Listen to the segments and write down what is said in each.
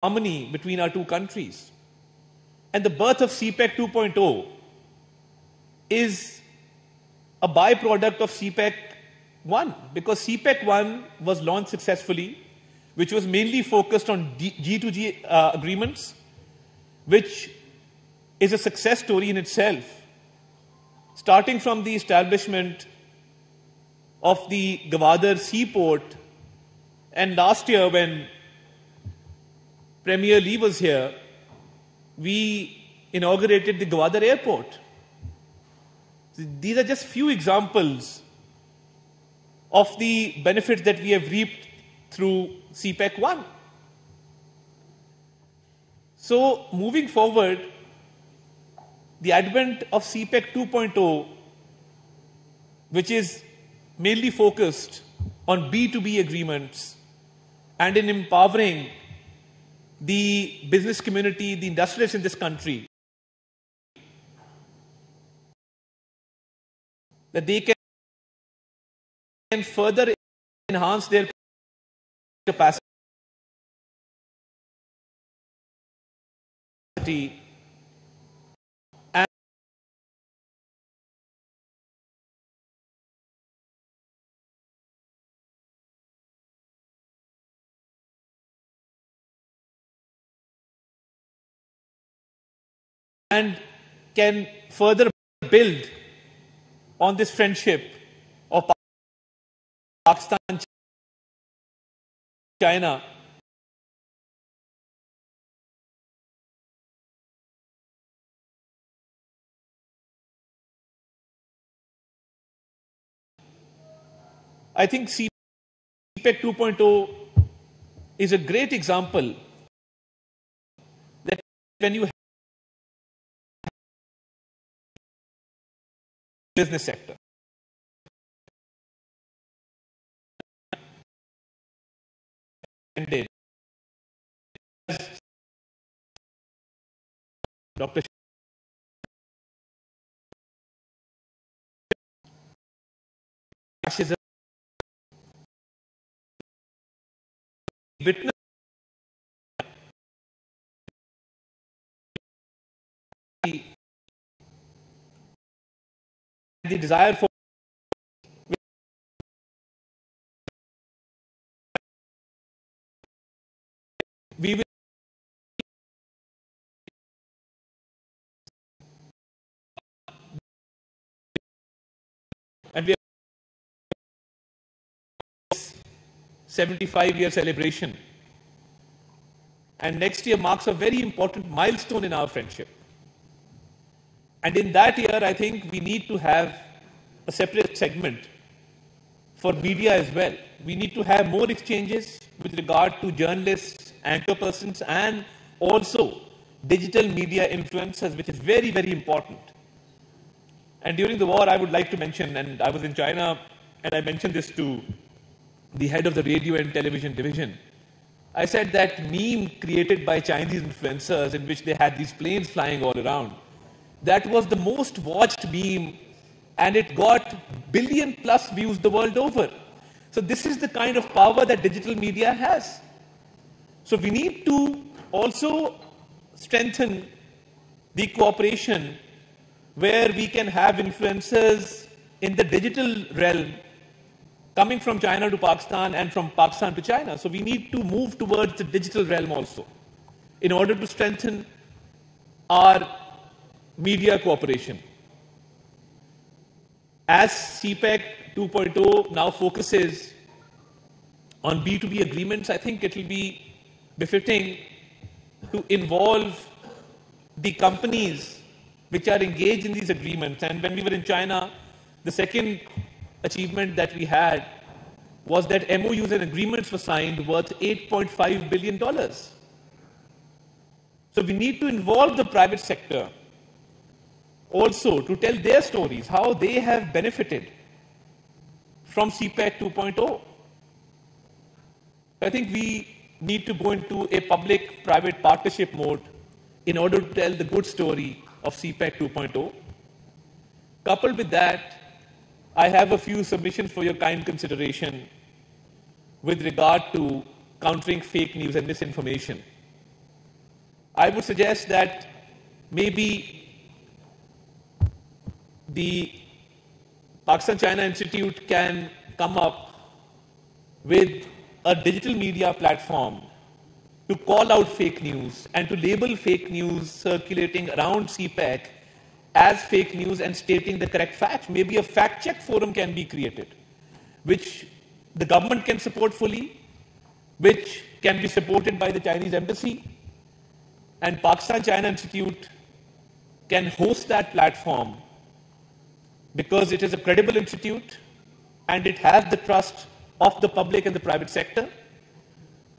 harmony between our two countries. And the birth of 𝐸𝐵𝐞 2.0 is a byproduct of 𝐸𝐵𝐞 1, because 𝐸𝐵𝐞 1 was launched successfully, which was mainly focused on G2G agreements, which is a success story in itself, starting from the establishment of the Gwadar seaport. And last year, when Premier Lee was here, we inaugurated the Gwadar airport. These are just few examples of the benefits that we have reaped through 𝐸𝐵𝐞 1. So, moving forward, the advent of 𝐸𝐵𝐞 2.0, which is mainly focused on B2B agreements and in empowering the business community, the industrialists in this country, that they can further enhance their capacity and can further build on this friendship of Pakistan, China, I think 𝐸𝐵𝐞 2.0 is a great example that when you have business sector, Dr. Fascism witness the desire for we will and we have 75-year celebration, and next year marks a very important milestone in our friendship. And in that year, I think we need to have a separate segment for media as well. We need to have more exchanges with regard to journalists, anchor persons, and also digital media influencers, which is very, very important. And during the war, I would like to mention, and I was in China, and I mentioned this to the head of the radio and television division. I said that meme created by Chinese influencers, in which they had these planes flying all around, that was the most watched meme, and it got billion+ views the world over. So this is the kind of power that digital media has. So we need to also strengthen the cooperation where we can have influencers in the digital realm coming from China to Pakistan and from Pakistan to China. So we need to move towards the digital realm also in order to strengthen our media cooperation. As 𝐸𝐵𝐞 2.0 now focuses on B2B agreements, I think it will be befitting to involve the companies which are engaged in these agreements. And when we were in China, the second achievement that we had was that MOUs and agreements were signed worth $8.5 billion. So we need to involve the private sector also to tell their stories, how they have benefited from 𝐸𝐵𝐞 2.0. I think we need to go into a public-private partnership mode in order to tell the good story of 𝐸𝐵𝐞 2.0. Coupled with that, I have a few submissions for your kind consideration with regard to countering fake news and misinformation. I would suggest that maybe the Pakistan-China Institute can come up with a digital media platform to call out fake news and to label fake news circulating around CPEC as fake news and stating the correct facts. Maybe a fact-check forum can be created, which the government can support fully, which can be supported by the Chinese embassy, and Pakistan-China Institute can host that platform because it is a credible institute and it has the trust of the public and the private sector.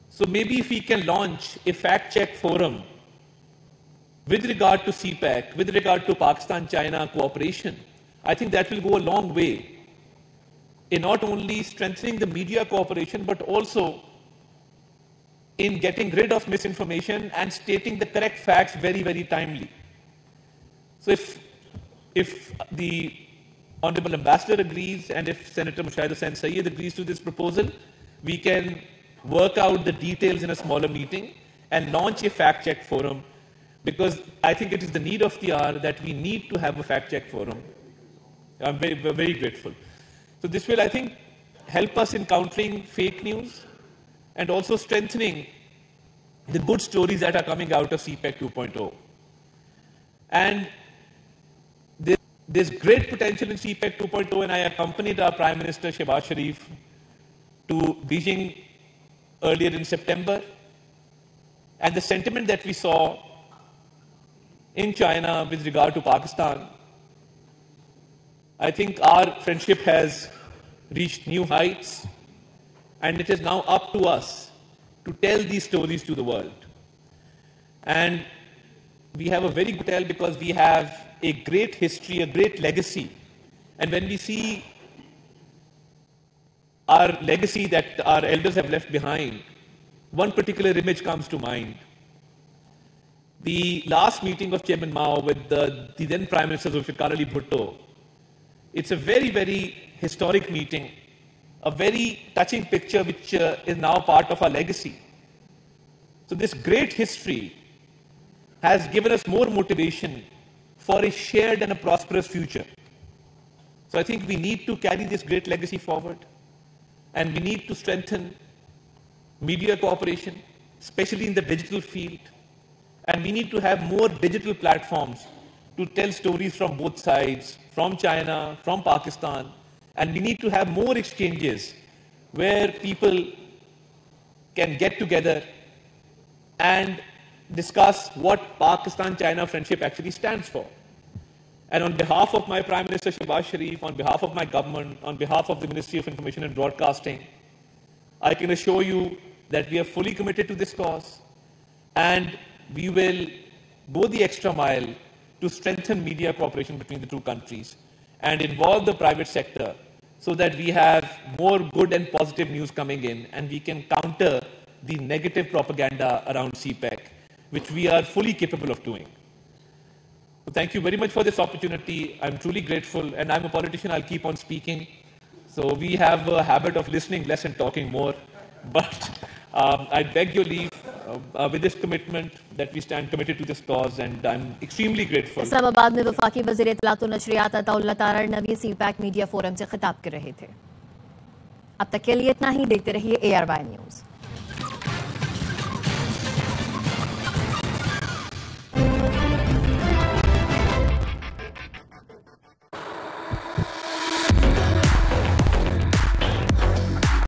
So maybe if we can launch a fact-check forum with regard to CPEC, with regard to Pakistan-China cooperation, I think that will go a long way in not only strengthening the media cooperation, but also in getting rid of misinformation and stating the correct facts very, very timely. So if the Honorable Ambassador agrees and if Senator Mushaid Hussain Sayyed agrees to this proposal, we can work out the details in a smaller meeting and launch a fact-check forum, because I think it is the need of the hour that we need to have a fact-check forum. I'm very, very grateful. So this will, I think, help us in countering fake news and also strengthening the good stories that are coming out of CPEC 2.0. And there's great potential in CPEC 2.0, and I accompanied our Prime Minister Shehbaz Sharif to Beijing earlier in September. And the sentiment that we saw in China with regard to Pakistan, I think our friendship has reached new heights, and it is now up to us to tell these stories to the world. And we have a very good tell because we have a great history, a great legacy. And when we see our legacy that our elders have left behind, one particular image comes to mind. The last meeting of Chairman Mao with the then Prime Minister Zulfikar Ali Bhutto, it's a very, very historic meeting, a very touching picture which is now part of our legacy. So this great history has given us more motivation for a shared and a prosperous future. So I think we need to carry this great legacy forward, and we need to strengthen media cooperation, especially in the digital field, and we need to have more digital platforms to tell stories from both sides, from China, from Pakistan, and we need to have more exchanges where people can get together and discuss what Pakistan-China friendship actually stands for. And on behalf of my Prime Minister Shehbaz Sharif, on behalf of my government, on behalf of the Ministry of Information and Broadcasting, I can assure you that we are fully committed to this cause, and we will go the extra mile to strengthen media cooperation between the two countries and involve the private sector so that we have more good and positive news coming in, and we can counter the negative propaganda around CPEC, which we are fully capable of doing. So thank you very much for this opportunity. I'm truly grateful, and I'm a politician, I'll keep on speaking. So we have a habit of listening less and talking more, but I beg your leave with this commitment that we stand committed to this cause, and I'm extremely grateful. Islamabad में वफाकी वज़ीर इत्तलात व नशरियात अता तारर नवी CPEC media forum से खिताब कर रहे थे। अब तक के लिए इतना ही, देखते रहिए ARY न्यूज़।